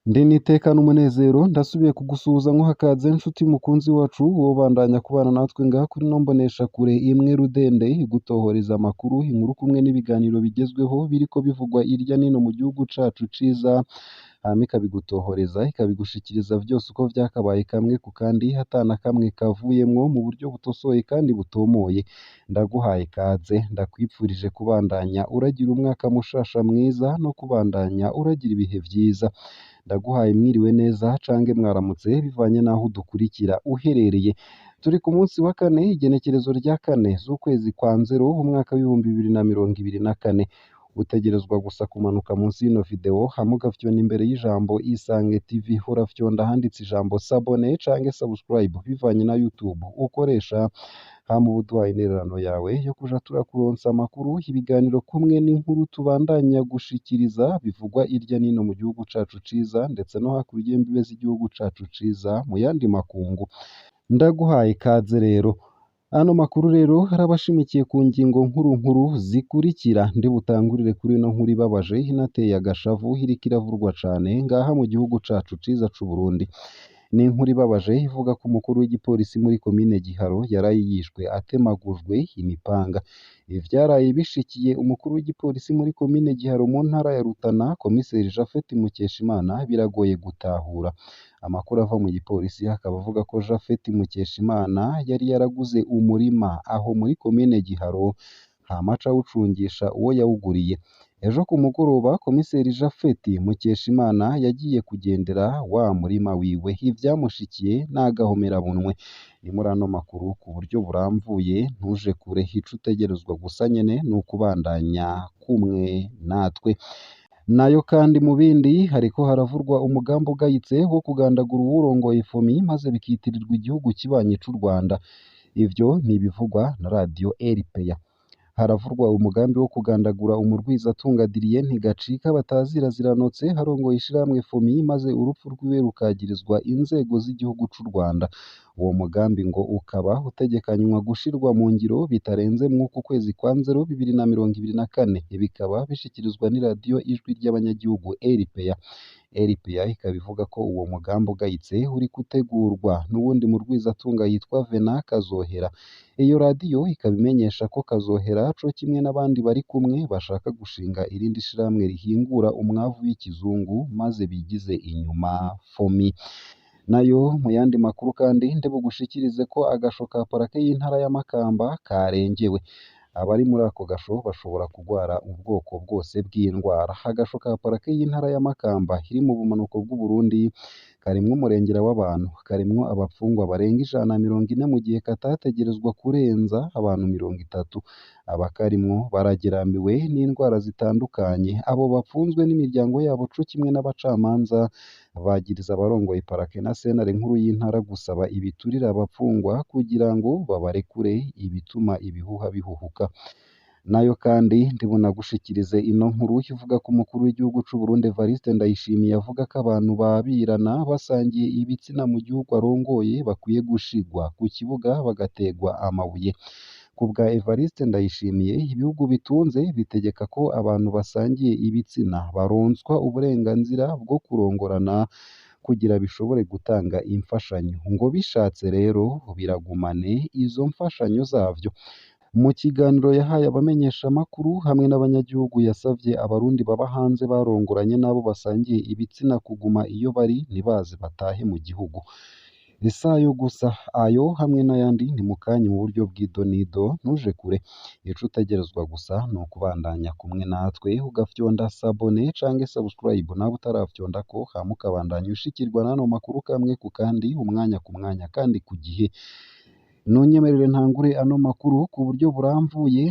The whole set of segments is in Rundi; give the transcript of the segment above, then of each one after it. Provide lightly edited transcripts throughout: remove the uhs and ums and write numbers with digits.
Ndi nitekana umunezero ndasubiye kugusuhuza nkuhakaze nshuti mukunzi wacu wobandanya kubana natwe ngaha kuri ino mboneshakure imwe rudende igutohoreza amakuru, inkuru kumwe n'ibiganiro bigezweho biriko bivugwa irya nino mu gihugu cacu ciza, hama ikabigutohoreza ikabigushikiriza vyose uko vyakabaye kamwe ku kandi atana kamwe kavuyemwo mu buryo butosoye kandi butomoye. Ndaguhaye ikaze, ndakwipfurije kubandanya uragira umwaka mushasha mwiza no kubandanya uragira ibihe vyiza. Ndaguhaye mwiriwe neza cange mwaramutse bivanye n'aho udukurikira uherereye. Turi ku munsi wa kane igenekerezo rya kane z'ukwezi kwa Nzero umwaka w'ibihumbi 2024. Utegerezwa gusa kumanuka munsi y'ino video hama ugafyonda imbere y'ijambo Isange TV, urafyonda ahanditse ijambo s'abone canke subscribe bivanye na YouTube ukoresha, hama uba uduhaye intererano yawe yo kuja turakuronsa amakuru, ibiganiro kumwe n'inkuru tubandanya gushikiriza bivugwa irya nino mu gihugu cacu ciza ndetse no hakurya y'imbibe z'igihugu cacu ciza mu yandi makungu. Ndaguhaye ikaze rero. Ano makuru rero arabashimikiye ku ngingo nkuru zikurikira. Ndi butangurire kuri ino nkuru ibabaje inateye agashavu iriko iravurwa cane ngaha mu gihugu cacu ciza c'u Burundi. Ni inkuru ibabaje ivuga ko umukuru w'igipolisi muri komine Giharo yaraye yishwe atemagujwe imipanga. Ibi vyaraye bishikiye umukuru w'igipolisi muri komine Giharo mu ntara ya Rutana, komiseri Japhet Mukeshimana, biragoye gutahura. Amakuru ava mu gipolisi akaba avuga ko Japhet Mukeshimana yari yaraguze umurima aho muri komine Giharo, hama aca awucungisha uwo yawuguriye. Ejo ku mugoroba komiseri Japhet Mukeshimana yagiye kugendera wa murima wiwe, ivyamushikiye n'agahomerabunwe. Ni muri ano makuru ku buryo buramvuye, ntuje kure, ico utegerezwa gusa nyene ni ukubandanya kumwe natwe. Nayo kandi mu bindi hariko haravurwa umugambi ugayitse wo kugandagura uwurongoye FOMI maze bikitirirwa igihugu kibanyi c'u Rwanda. Ivyo ntibivugwa na radio RPA. Haravurwa umugambi wo kugandagura umurwizatunga Adrien Ntigacika batazira ziranotse harongoye ishirahamwe FOMI, maze urupfu rwiwe rukagirizwa inzego z'igihugu c'u Rwanda. Uwo mugambi ngo ukaba utegekanywa gushirwa mu ngiro bitarenze mw'uku kwezi kwa Nzero 2024. Bikaba bishikirizwa n'iradiyo Ijwi ry'abanyagihugu RPA. RPA ikaba ivuga ko uwo mugambi ugayitse uri gutegurwa n'uwundi murwizatunga yitwa Venant Kazohera. Iyo radiyo ikaba imenyesha ko Kazohera co kimwe n'abandi bari kumwe bashaka gushinga irindi shirahamwe rihingura umwavu w'ikizungu maze bigize inyuma FOMI. Nayo mu yandi makuru kandi ndibugushikirize ko agasho ka parake y'intara ya Makamba karengewe. Abari muri ako gasho bashobora kugwara ubwoko bwose bw'indwara. Agasho ka parake y'intara ya Makamba iri mu bumanuko bw'u Burundi karimwo umurengera w'abantu, karimwo abapfungwa barenga 140 mu gihe katategerezwa kurenza abantu 30. Abakarimwo barageramiwe n'indwara zitandukanye. Abo bapfunzwe n'imiryango yabo co kimwe n'abacamanza bagiriza abarongoye parake na sentare nkuru y'intara gusaba ibiturire abapfungwa kugira ngo babarekure, ibituma ibihuha bihuhuka. Nayo kandi ndibunagushikirize ino nkuru ivuga ko umukuru w'igihugu c'u Burundi Evariste Ndayishimiye avuga ko abantu babirana basangiye ibitsina mu gihugu arongoye bakwiye gushigwa ku kibuga bagategwa amabuye. Ku bwa Evariste Ndayishimiye, ibihugu bitunze bitegeka ko abantu basangiye ibitsina baronswa uburenganzira bwo kurongorana kugira bishobore gutanga imfashanyo, ngo bishatse rero biragumane izo mfashanyo zavyo. Mu kiganiro yahaye abamenyeshamakuru hamwe n'abanyagihugu, yasavye abarundi baba hanze barongoranye n'abo basangiye ibitsina kuguma iyo bari ntibaze batahe mu gihugu. Isayo gusa, ayo hamwe n'ayandi ni mu kanya mu buryo bw'idonido, ntuje kure. Ico utegerezwa gusa ni ukubandanya kumwe natwe ugafyonda s'abone canke subscribe nawe utarafyondako, hama ukabandanya ushikirwa n'ano makuru kamwe ku kandi, umwanya ku mwanya kandi ku gihe. Nunyemerere ntangure ano makuru ku buryo buramvuye,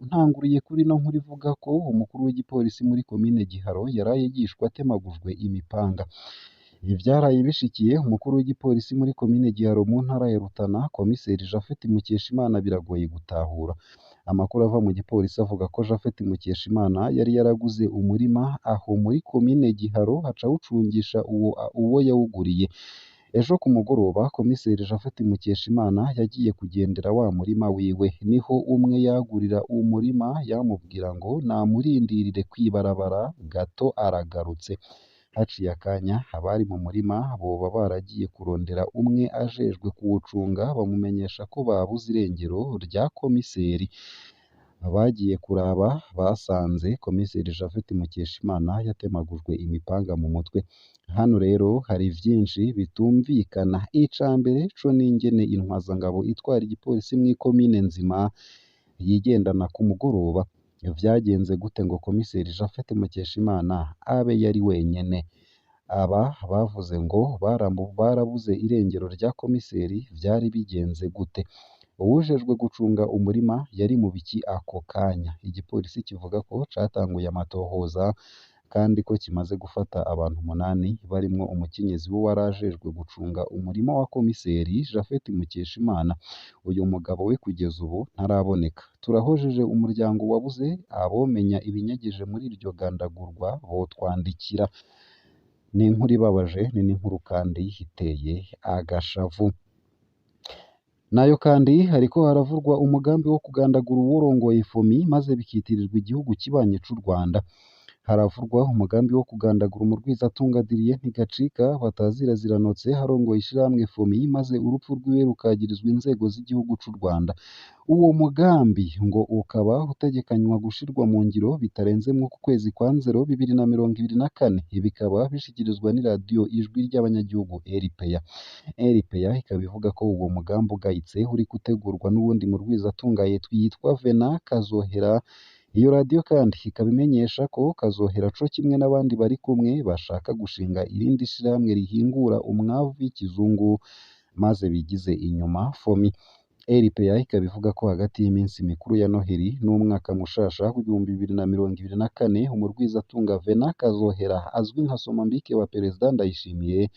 ntanguriye kuri ino nkuru ivuga ko umukuru w'igipolisi muri komine Giharo yaraye yishwe atemagujwe imipanga. Ibi vyaraye bishikiye umukuru w'igipolisi muri komine Giharo mu ntara ya Rutana, komiseri Japhet Mukeshimana, biragoye gutahura. Amakuru ava mu gipolisi avuga ko Japhet Mukeshimana yari yaraguze umurima aho muri komine Giharo aca awucungisha uwo yawuguriye. Ejo ku mugoroba komiseri Japhet Mukeshimana yagiye kugendera wa murima wiwe, niho umwe yagurira umurima yamubwira ngo namurindirire kwibarabara gato aragarutse. haciye akanya abari mu murima boba baragiye kurondera umwe ajejwe kuwucunga bamumenyesha ko babuze irengero rya komiseri. Abagiye kuraba basanze komiseri Japhet Mukeshimana yatemagujwe imipanga mu mutwe. Hano rero hari vyinshi bitumvikana. Ica mbere co n'ingene intwazangabo itwara igipolisi mw'ikomine Nzima yigendana ku mugoroba. Vyagenze gute ngo komiseri Japhet Mukeshimana abe yari wenyene? Aba bavuze ngo barabuze irengero rya komiseri, vyari bigenze gute? Uwujejwe gucunga umurima yari mu biki ako kanya? Igipolisi kivuga ko catanguye amatohoza kandi ko kimaze gufata abantu 8 barimwo umukenyezi w'uwari ajejwe gucunga umurima wa komiseri Japhet Mukeshimana. Uyu mugabo we kugeza ubu ntaraboneka. Turahojeje umuryango wabuze, abomenya ibinyagije muri iryo gandagurwa botwandikira. Ni inkuru ibabaje, ni n'inkuru kandi iteye agashavu. Nayo kandi hariko haravurwa umugambi wo kugandagura uwurongoye FOMI maze bikitirirwa igihugu kibanye c'u Rwanda. Haravurwa umugambi wo kugandagura umurwizatunga Adrien Ntigacika batazira ziranotse harongoye ishirahamwe FOMI maze urupfu rwiwe rukagirizwa inzego z'igihugu c'u Rwanda. Uwo mugambi ngo ukaba utegekanywa gushirwa mu ngiro bitarenze mu kwezi kwa Nzero 2024. Bikaba bishikirizwa n'iradiyo Ijwi ry'Abanyagihugu RPA. RPA ikaba ivuga ko uwo mugambi ugayitse uri gutegurwa n'uwundi murwizatunga yitwa Venant Kazohera. Iyo radiyo kandi ikaba imenyesha ko Kazohera co kimwe n'abandi bari kumwe bashaka gushinga irindi shirahamwe rihingura umwavu w'ikizungu maze bigize inyuma FOMI. RPA ikaba ivuga ko hagati y'iminsi mikuru ya Noheli n'umwaka mushasha w'2024 umurwizatunga Venant Kazohera azwi nka Somambike wa Perezida Ndayishimiye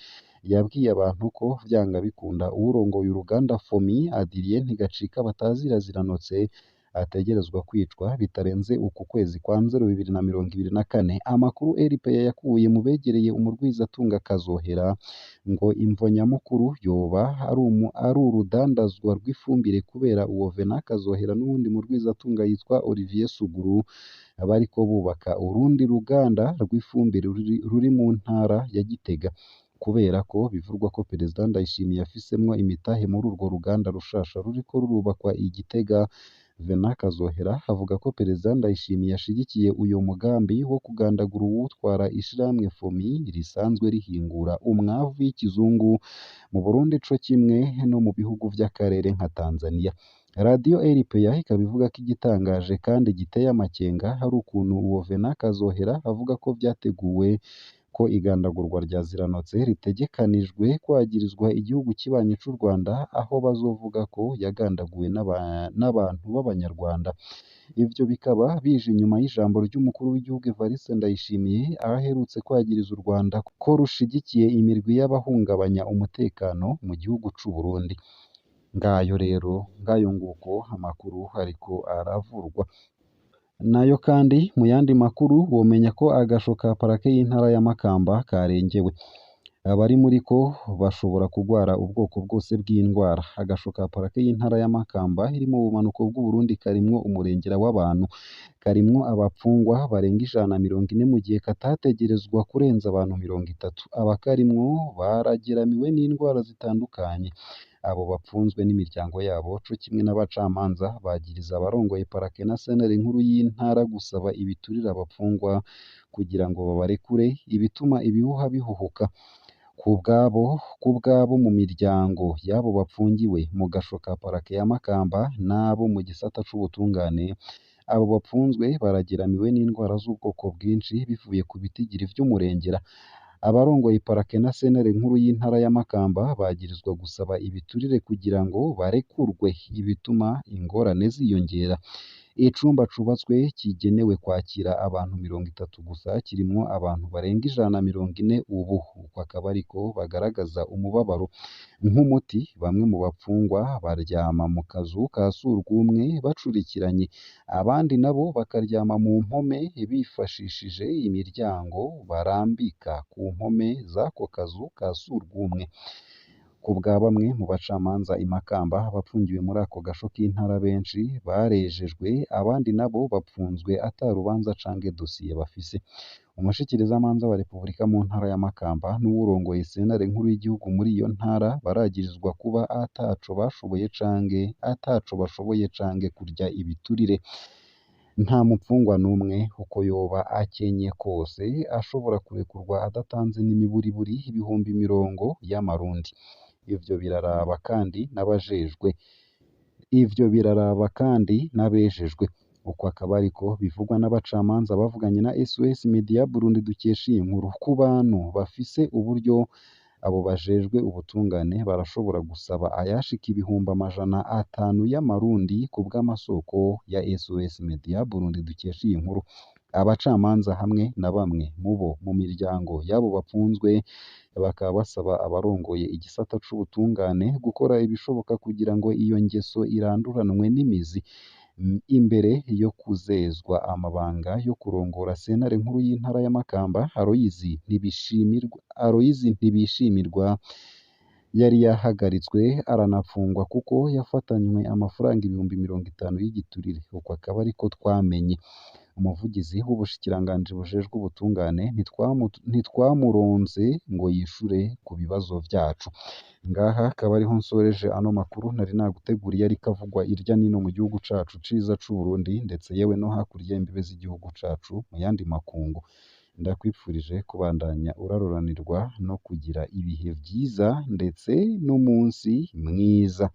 yabwiye abantu ko vyanga bikunda uwurongoye uruganda FOMI Adrien Ntigacika batazira ziranotse ategerezwa kwicwa bitarenze uku kwezi kwa Nzero 2024. Amakuru RPA yakuye mu begereye umurwizatunga Kazohera ngo imvo nyamukuru yoba ari urudandazwa rw'ifumbire kubera uwo Venant Kazohera n'uwundi murwizatunga yitwa Olivier Suguru bariko bubaka urundi ruganda rw'ifumbire ruri mu ntara ya Gitega. Kubera ko bivurwa ko Perezida Ndayishimiye yafisemwo imitahe muri urwo ruganda rushasha ruriko rurubakwa i Gitega, Venant Kazohera avuga ko Perezida Ndayishimiye yashigikiye uyo mugambi wo kugandagura uwutwara ishirahamwe FOMI risanzwe rihingura umwavu w'ikizungu mu Burundi co kimwe no mu bihugu vy'akarere nka Tanzania. Radiyo RPA ikaba ivuga ko igitangaje kandi giteye amakenga hari ukuntu uwo Venant Kazohera avuga ko vyateguwe ko igandagurwa rya ziranotse ritegekanijwe kwagirizwa igihugu kibanye c'u Rwanda, aho bazovuga ko yagandaguwe n'abantu b'Abanyarwanda. Ivyo bikaba bije inyuma y'ijambo ry'umukuru w'igihugu Evariste Ndayishimiye aho aherutse kwagiriza u Rwanda ko rushigikiye imirwi y'abahungabanya umutekano mu gihugu c'u Burundi. Ngayo nguko amakuru ariko aravurwa. Nayo kandi mu yandi makuru bomenya ko agasho ka parake y'intara ya Makamba karengewe. Abari muri ko bashobora kugwara ubwoko bwose bw'indwara. Agasho ka parake y'intara ya Makamba iri mu bumanuko bw'u Burundi karimwo umurengera w'abantu, karimwo abapfungwa barenga 140 mu gihe katategerezwa kurenza abantu 30. Abakarimwo barageramiwe n'indwara zitandukanye. Abo bapfunzwe n'imiryango yabo co kimwe n'abacamanza bagiriza abarongoye parake na senere nkuru y'intara gusaba ibiturira abapfungwa kugira ngo babarekure, ibituma ibihuha bihuhuka. Kubwabo mu miryango y'abo bapfungiwe mu gasho ka parake ya Makamba n'abo mu gisata c'ubutungane, abo bapfunzwe barageramiwe n'indwara z'ubwoko bwinshi bivuye ku bitigiri vy'umurengera. Abarongoye parake na senere nkuru y'intara ya Makamba bagirizwa gusaba ibiturire kugira ngo barekurwe, ibituma ingorane ziyongera. Icumba cubatswe kigenewe kwakira abantu 30 gusa kirimwo abantu barenga 140 ubu. Uko akaba ariko bagaragaza umubabaro. Nk'umuti bamwe mu bapfungwa baryama mu kazu ka surwumwe bacurikiranye, abandi nabo bakaryama mu mpome bifashishije imiryango barambika ku mpome z'ako kazu ka surwumwe. ku bwa bamwe mu bacamanza i Makamba abapfungiwe muri ako gasho k'intara benshi barejejwe abandi nabo bapfunzwe ata rubanza canke dosiye bafise. Umushikirizamanza wa Repubulika mu ntara ya Makamba n'uwurongoye sentare nkuru y'igihugu muri iyo ntara baragirizwa kuba ataco bashoboye canke kurya ibiturire. Nta mupfungwa n'umwe uko yoba akenye kose ashobora kurekurwa adatanze n'imiburiburi ibihumbi 10 y'amarundi. Ivyo biraraba kandi n'abejejwe. Uko akaba ariko bivugwa n'abacamanza bavuganye na SOS Media Burundi dukesha iyi nkuru. Ku bantu bafise uburyo, abo bajejwe ubutungane barashobora gusaba ayashika ibihumbi 500 y'amarundi ku bw'amasoko ya SOS Media Burundi dukesha iyi nkuru. Abacamanza hamwe na bamwe mubo mu miryango y'abo bapfunzwe bakaba basaba abarongoye igisata c'ubutungane gukora ibishoboka kugira ngo iyo ngeso iranduranwe n'imizi imbere yo kuzezwa amabanga yo kurongora sentare nkuru y'intara ya Makamba. Aloyizi Ntibishimirwa yari yahagaritswe aranafungwa kuko yafatanywe amafaranga ibihumbi 50 y'igiturire. Uko akaba ariko twamenye. Umuvugizi w'ubushikiranganji bujejwe ubutungane ntitwamuronse ngo yishure ku bibazo vyacu. Ngaha akaba ariho nsoreje ano makuru nari naguteguriye ariko avugwa irya nino mu gihugu cacu ciza c'u Burundi ndetse yewe no hakurya y'imbibe z'igihugu cacu mu yandi makungu. Ndakwipfurije kubandanya uraroranirwa no kugira ibihe vyiza ndetse n'umunsi mwiza.